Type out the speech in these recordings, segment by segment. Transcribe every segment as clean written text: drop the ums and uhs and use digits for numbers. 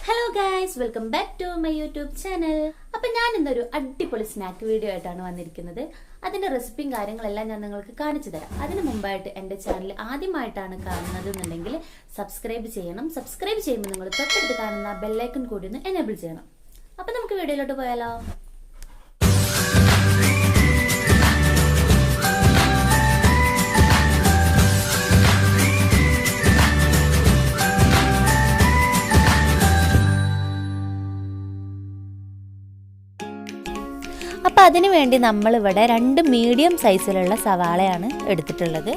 Hello guys, welcome back to my YouTube channel. അപ്പം ഞാൻ ഇന്നൊരു അടിപൊളി സ്നാക്ക് വീഡിയോ ആയിട്ടാണ് വന്നിരിക്കുന്നത്. അതിന്റെ റെസിപ്പിയും കാര്യങ്ങളെല്ലാം ഞാൻ നിങ്ങൾക്ക് കാണിച്ചു തരാം. അതിന് മുമ്പായിട്ട് എൻ്റെ ചാനൽ ആദ്യമായിട്ടാണ് കാണുന്നത് എന്നുണ്ടെങ്കിൽ സബ്സ്ക്രൈബ് ചെയ്യണം. സബ്സ്ക്രൈബ് ചെയ്യുമ്പോൾ നിങ്ങൾ തൊട്ടടുത്ത് കാണുന്ന ബെല്ലൈക്കൺ കൂടി ഒന്ന് എനേബിൾ ചെയ്യണം. അപ്പം നമുക്ക് വീഡിയോയിലോട്ട് പോയാലോ. അപ്പം അതിനു വേണ്ടി നമ്മളിവിടെ 2 മീഡിയം സൈസിലുള്ള സവാളയാണ് എടുത്തിട്ടുള്ളത്.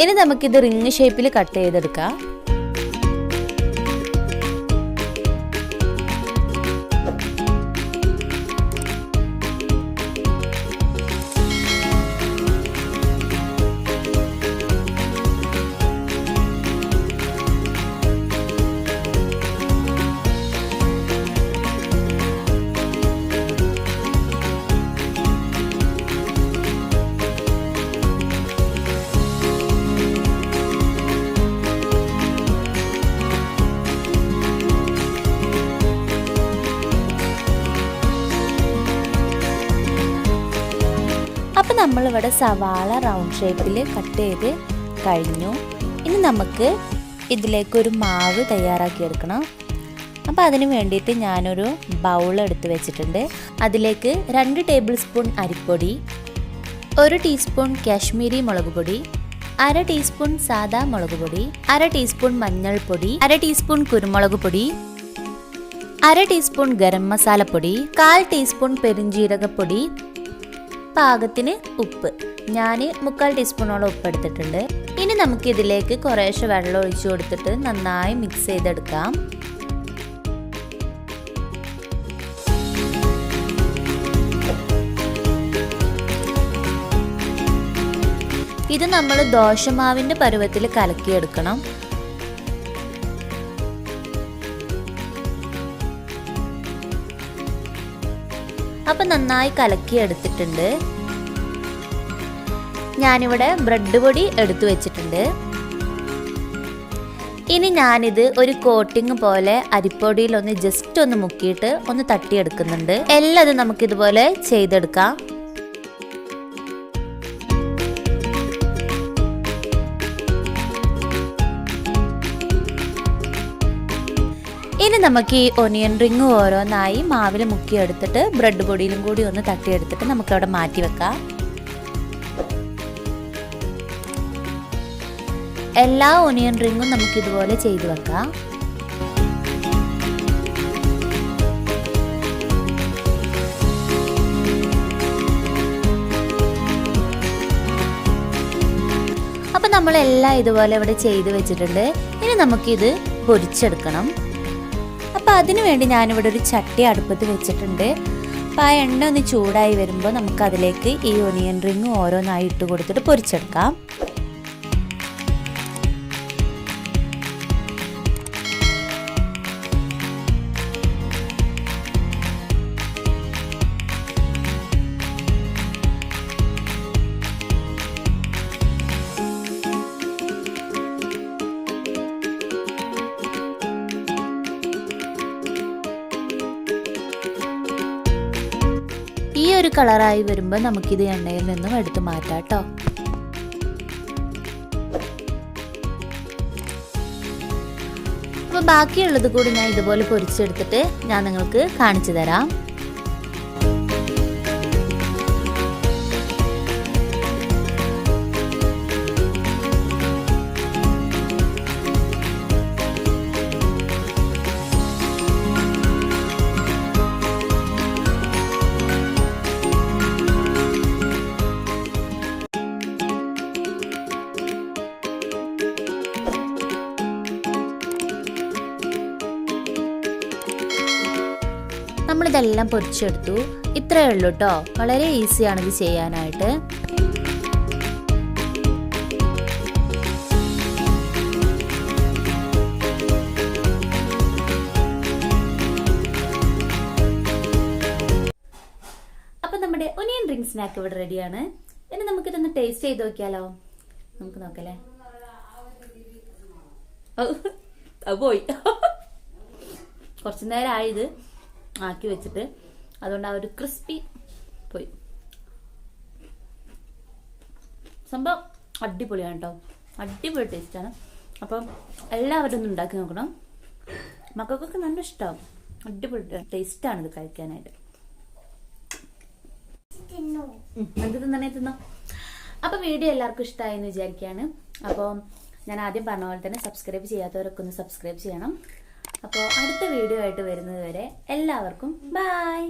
ഇനി നമുക്കിത് റിങ് ഷേപ്പിൽ കട്ട് ചെയ്തെടുക്കാം. അപ്പം നമ്മളിവിടെ സവാള റൗണ്ട് ഷേപ്പിൽ കട്ട് ചെയ്ത് കഴിഞ്ഞു. ഇനി നമുക്ക് ഇതിലേക്കൊരു മാവ് തയ്യാറാക്കിയെടുക്കണം. അപ്പോൾ അതിന് വേണ്ടിയിട്ട് ഞാനൊരു ബൗൾ എടുത്ത് വെച്ചിട്ടുണ്ട്. അതിലേക്ക് 2 ടേബിൾ സ്പൂൺ അരിപ്പൊടി, 1 ടീസ്പൂൺ കാശ്മീരി മുളക് പൊടി, 1/2 ടീസ്പൂൺ സാദാ മുളക് പൊടി, 1/2 ടീസ്പൂൺ മഞ്ഞൾപ്പൊടി, 1/2 ടീസ്പൂൺ കുരുമുളക് പൊടി, 1/2 ടീസ്പൂൺ ഗരം മസാലപ്പൊടി, 1/4 ടീസ്പൂൺ പെരുംജീരകപ്പൊടി, പാകത്തിന് ഉപ്പ്. ഞാൻ 3/4 ടീസ്പൂണോളം ഉപ്പ് എടുത്തിട്ടുണ്ട്. ഇനി നമുക്ക് ഇതിലേക്ക് കുറേശ്ശെ വെള്ളം ഒഴിച്ചു കൊടുത്തിട്ട് നന്നായി മിക്സ് ചെയ്തെടുക്കാം. ഇത് നമ്മൾ ദോശമാവിൻ്റെ പരുവത്തിൽ കലക്കിയെടുക്കണം. അപ്പം നന്നായി കലക്കി എടുത്തിട്ടുണ്ട്. ഞാനിവിടെ ബ്രെഡ് പൊടി എടുത്തു വെച്ചിട്ടുണ്ട്. ഇനി ഞാനിത് ഒരു കോട്ടിങ് പോലെ അരിപ്പൊടിയിൽ ജസ്റ്റ് ഒന്ന് മുക്കിയിട്ട് ഒന്ന് തട്ടിയെടുക്കുന്നുണ്ട്. എല്ലാം നമുക്കിതുപോലെ ചെയ്തെടുക്കാം. ഇനി നമുക്ക് ഈ ഒനിയൻ റിങ് ഓരോന്നായി മാവിൽ മുക്കിയെടുത്തിട്ട് ബ്രെഡ് പൊടിയിലും കൂടി ഒന്ന് തട്ടിയെടുത്തിട്ട് നമുക്കവിടെ മാറ്റി വെക്കാം. എല്ലാ ഒനിയൻ റിങ്ങും നമുക്കിതുപോലെ ചെയ്തു വെക്കാം. അപ്പം നമ്മളെല്ലാം ഇതുപോലെ ഇവിടെ ചെയ്ത് വെച്ചിട്ടുണ്ട്. ഇനി നമുക്കിത് പൊരിച്ചെടുക്കണം. അപ്പോൾ അതിനു വേണ്ടി ഞാനിവിടെ ഒരു ചട്ടി അടുപ്പത്ത് വെച്ചിട്ടുണ്ട്. അപ്പോൾ ആ എണ്ണ ഒന്ന് ചൂടായി വരുമ്പോൾ നമുക്കതിലേക്ക് ഈ ഒനിയൻ റിങ് ഓരോന്നായി ഇട്ട് കൊടുത്തിട്ട് പൊരിച്ചെടുക്കാം. ഈ ഒരു കളറായി വരുമ്പോൾ നമുക്കിത് എണ്ണയിൽ നിന്നും എടുത്ത് മാറ്റാം കേട്ടോ. അപ്പോൾ ബാക്കിയുള്ളത് കൂടി ഞാൻ ഇതുപോലെ പൊരിച്ചെടുത്തിട്ട് ഞാൻ നിങ്ങൾക്ക് കാണിച്ചു തരാം. നമ്മളിതെല്ലാം പൊരിച്ചെടുത്തു. ഇത്രയേ ഉള്ളൂ കേട്ടോ. വളരെ ഈസിയാണ് ഇത് ചെയ്യാനായിട്ട്. അപ്പം നമ്മുടെ ഒനിയൻ റിംഗ് സ്നാക്ക് ഇവിടെ റെഡിയാണ്. ഇനി നമുക്കിതൊന്ന് ടേസ്റ്റ് ചെയ്ത് നോക്കിയാലോ. നമുക്ക് നോക്കല്ലേ. പോയി കുറച്ച് നേരമായി ഇത് ആക്കി വെച്ചിട്ട്, അതുകൊണ്ട് ആ ഒരു ക്രിസ്പി പോയി. സംഭവം അടിപൊളിയാണ് കേട്ടോ, അടിപൊളി ടേസ്റ്റാണ്. അപ്പം എല്ലാവരും ഒന്ന് ഉണ്ടാക്കി നോക്കണം, മക്കൾക്കൊക്കെ നല്ല ഇഷ്ടമാവും. അടിപൊളി ടേസ്റ്റാണ് ഇത് കഴിക്കാനായിട്ട്. എന്ത് തിന്നോ. അപ്പൊ വീഡിയോ എല്ലാവർക്കും ഇഷ്ടമായെന്ന് വിചാരിക്കുകയാണ്. അപ്പോൾ ഞാൻ ആദ്യം പറഞ്ഞ പോലെ തന്നെ സബ്സ്ക്രൈബ് ചെയ്യാത്തവരൊക്കെ ഒന്ന് സബ്സ്ക്രൈബ് ചെയ്യണം. അപ്പോൾ അടുത്ത വീഡിയോ ആയിട്ട് വരുന്നത് വരെ എല്ലാവർക്കും ബൈ.